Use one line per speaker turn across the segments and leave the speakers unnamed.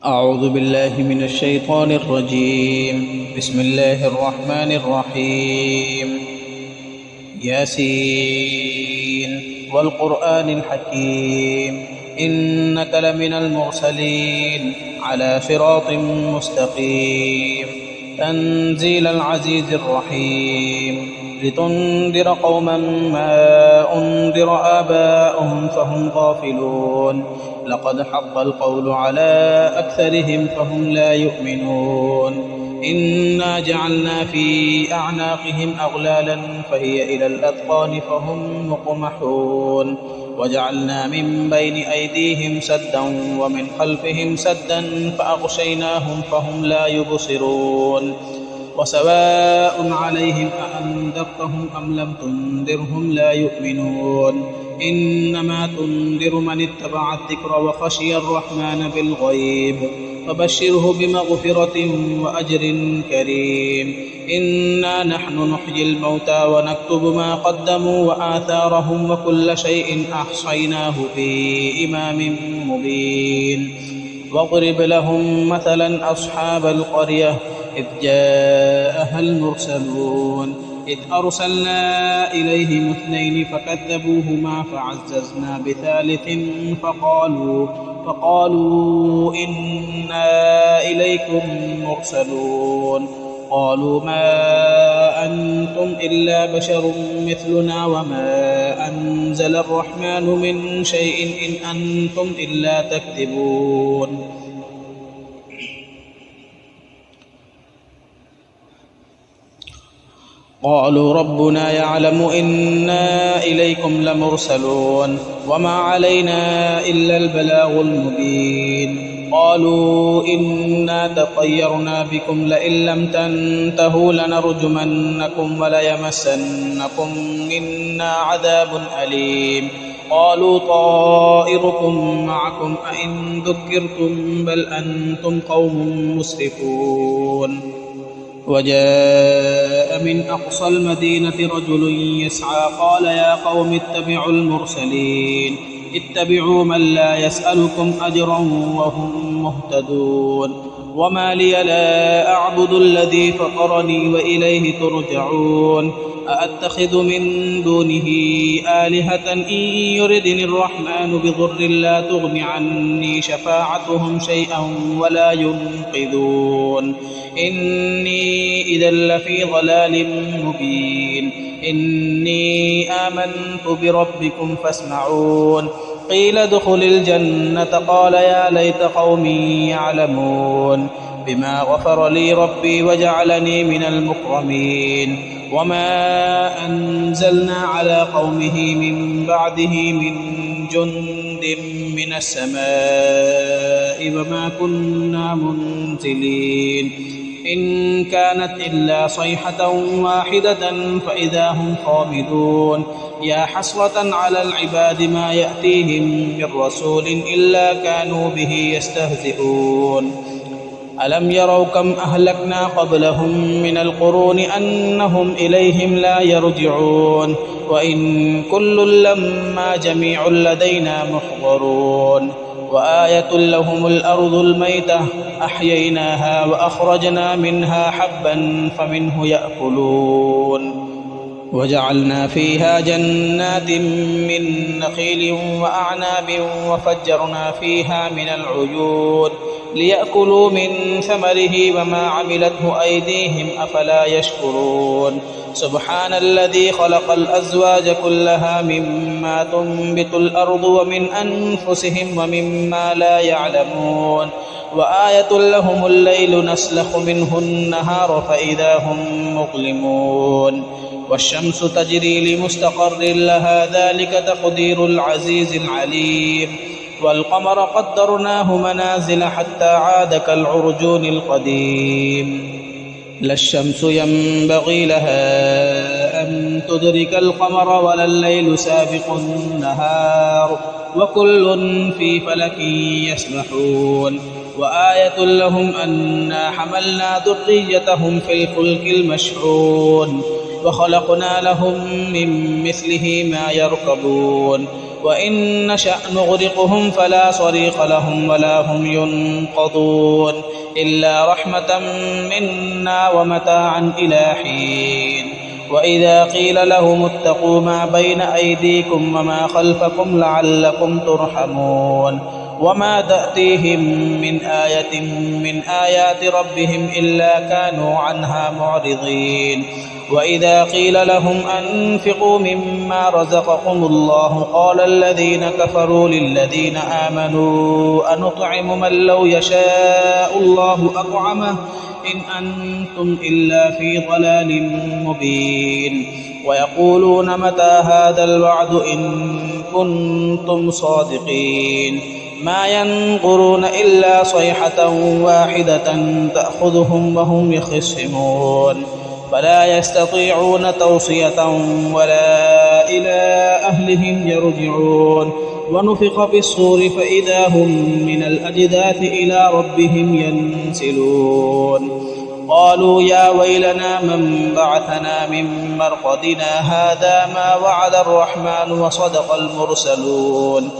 أعوذ بالله من الشيطان الرجيم. بسم الله الرحمن الرحيم. ياسين والقرآن الحكيم إنك لمن المرسلين على صراط مستقيم تنزيل العزيز الرحيم لتنذر قوما ما أنذر آباؤهم فهم غافلون لقد حق القول على أكثرهم فهم لا يؤمنون إنا جعلنا في أعناقهم أغلالا فهي إلى الأذقان فهم مقمحون وجعلنا من بين أيديهم سدا ومن خلفهم سدا فأغشيناهم فهم لا يبصرون وسواء عليهم أأنذرتهم أم لم تنذرهم لا يؤمنون إنما تنذر من اتبع الذكر وخشي الرحمن بالغيب فبشره بمغفرة وأجر كريم إنا نحن نحيي الموتى ونكتب ما قدموا وآثارهم وكل شيء أحصيناه في إمام مبين واضرب لهم مثلا أصحاب القرية إذ جاءها المرسلون إذ أرسلنا إليهم اثنين فكذبوهما فعززنا بثالث فقالوا إنا إليكم مرسلون قالوا ما أنتم إلا بشر مثلنا وما أنزل الرحمن من شيء إن أنتم إلا تكذبون قالوا ربنا يعلم إنا إليكم لمرسلون وما علينا إلا البلاغ المبين قالوا إنا تطيرنا بكم لئن لم تنتهوا لنرجمنكم وليمسنكم منا عذاب أليم قالوا طائركم معكم أئن ذكرتم بل أنتم قوم مسرفون وجاء من أقصى المدينة رجل يسعى قال يا قوم اتبعوا المرسلين اتبعوا من لا يسألكم أجرا وهم مهتدون وما لي لا أعبد الذي فطرني وإليه ترجعون أأتخذ من دونه آلهة إن يردني الرحمن بضر لا تغن عني شفاعتهم شيئا ولا ينقذون إني إذا لفي ضلال مبين إني آمنت بربكم فاسمعون قيل ادخل الجنة قال يا ليت قومي يعلمون بما غفر لي ربي وجعلني من المكرمين وما أنزلنا على قومه من بعده من جند من السماء وما كنا منزلين إن كانت إلا صيحة واحدة فإذا هم خامدون يا حسرة على العباد ما يأتيهم من رسول إلا كانوا به يستهزئون ألم يروا كم أهلكنا قبلهم من القرون أنهم إليهم لا يرجعون وإن كل لما جميع لدينا محضرون وآية لهم الأرض الميتة أحييناها وأخرجنا منها حبا فمنه يأكلون وجعلنا فيها جنات من نخيل وأعناب وفجرنا فيها من العيون ليأكلوا من ثمره وما عملته أيديهم أفلا يشكرون سبحان الذي خلق الأزواج كلها مما تنبت الأرض ومن أنفسهم ومما لا يعلمون وآية لهم الليل نسلخ منه النهار فإذا هم مظلمون والشمس تجري لمستقر لها ذلك تقدير العزيز العليم والقمر قدرناه منازل حتى عاد كالعرجون القديم لا الشمس ينبغي لها أن تدرك القمر ولا الليل سابق النهار وكل في فلك يسبحون وآية لهم أنا حملنا ذريتهم في الفلك المشحون وخلقنا لهم من مثله ما يركبون وإن نشأ نغرقهم فلا صريخ لهم ولا هم ينقذون إلا رحمة منا ومتاعا إلى حين وإذا قيل لهم اتقوا ما بين أيديكم وما خلفكم لعلكم ترحمون وما تأتيهم من آية من آيات ربهم إلا كانوا عنها معرضين وإذا قيل لهم أنفقوا مما رزقكم الله قال الذين كفروا للذين آمنوا أنطعم من لو يشاء الله أطعمه إن أنتم إلا في ضلال مبين ويقولون متى هذا الوعد إن كنتم صادقين ما ينظرون إلا صيحة واحدة تأخذهم وهم يخصمون فلا يستطيعون توصية ولا إلى أهلهم يرجعون ونفخ في الصور فإذا هم من الأجداث إلى ربهم ينسلون قالوا يا ويلنا من بعثنا من مرقدنا هذا ما وعد الرحمن وصدق المرسلون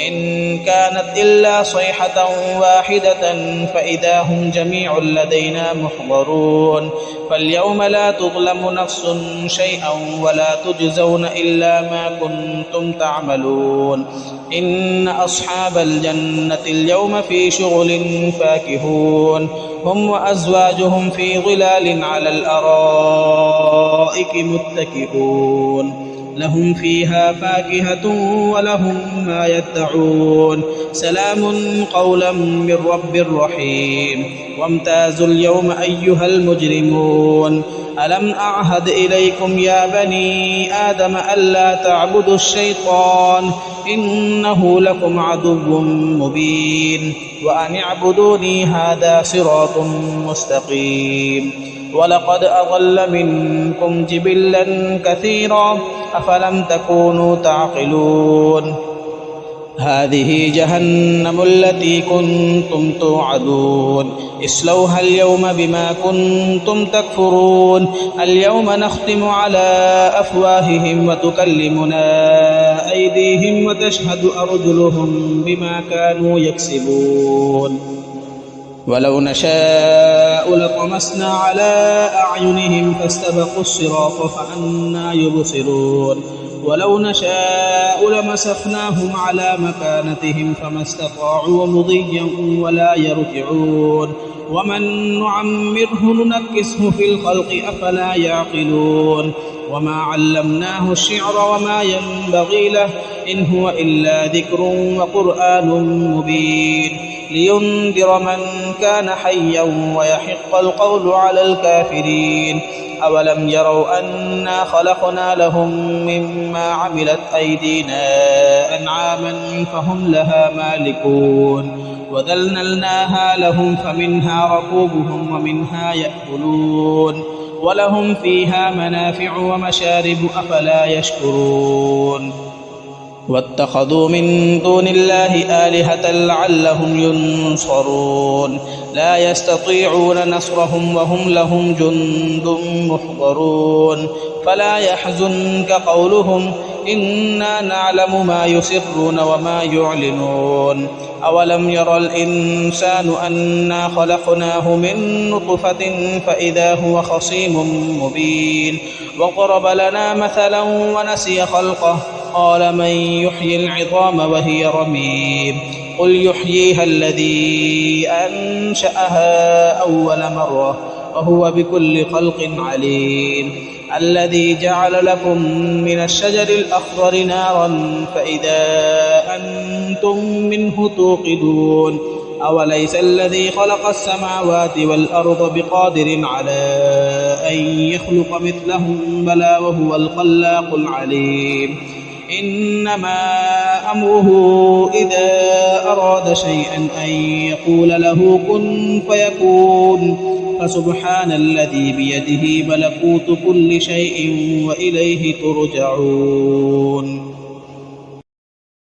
إن كانت إلا صيحة واحدة فإذا هم جميع لدينا محضرون فاليوم لا تظلم نفس شيئا ولا تجزون إلا ما كنتم تعملون إن أصحاب الجنة اليوم في شغل فاكهون هم وأزواجهم في ظلال على الأرائك متكئون لهم فيها فاكهة ولهم ما يدعون سلام قولا من رب رحيم وامتازوا اليوم أيها المجرمون ألم أعهد إليكم يا بني آدم ألا تعبدوا الشيطان إنه لكم عدو مبين وأن اعبدوني هذا صراط مستقيم ولقد أضل منكم جبلا كثيرا أفلم تكونوا تعقلون هذه جهنم التي كنتم توعدون اصلوها اليوم بما كنتم تكفرون اليوم نختم على أفواههم وتكلمنا أيديهم وتشهد أرجلهم بما كانوا يكسبون ولو نشاء لطمسنا على أعينهم فاستبقوا الصراط فأنى يبصرون ولو نشاء لمسخناهم على مكانتهم فما استطاعوا مضيا ولا يرجعون ومن نعمره ننكسه في الخلق أفلا يعقلون وما علمناه الشعر وما ينبغي له إن هو إلا ذكر وقرآن مبين لينذر من كان حيا ويحق القول على الكافرين أولم يروا أنا خلقنا لهم مما عملت أيدينا أنعاما فهم لها مالكون وذللناها لهم فمنها ركوبهم ومنها يأكلون ولهم فيها منافع ومشارب أفلا يشكرون واتخذوا من دون الله آلهة لعلهم ينصرون لا يستطيعون نصرهم وهم لهم جند محضرون فلا يحزنك قولهم إنا نعلم ما يسرون وما يعلنون أولم ير الإنسان أنا خلقناه من نطفة فإذا هو خصيم مبين وضرب لنا مثلا ونسي خلقه قال من يحيي العظام وهي رميم قل يحييها الذي أنشأها أول مرة وهو بكل خلق عليم الذي جعل لكم من الشجر الأخضر نارا فإذا أنتم منه توقدون أوليس الذي خلق السماوات والأرض بقادر على أن يخلق مثلهم بلى وهو الخلاق العليم إنما أمره إذا أراد شيئا أن يقول له كن فيكون فسبحان الذي بيده ملكوت كل شيء وإليه ترجعون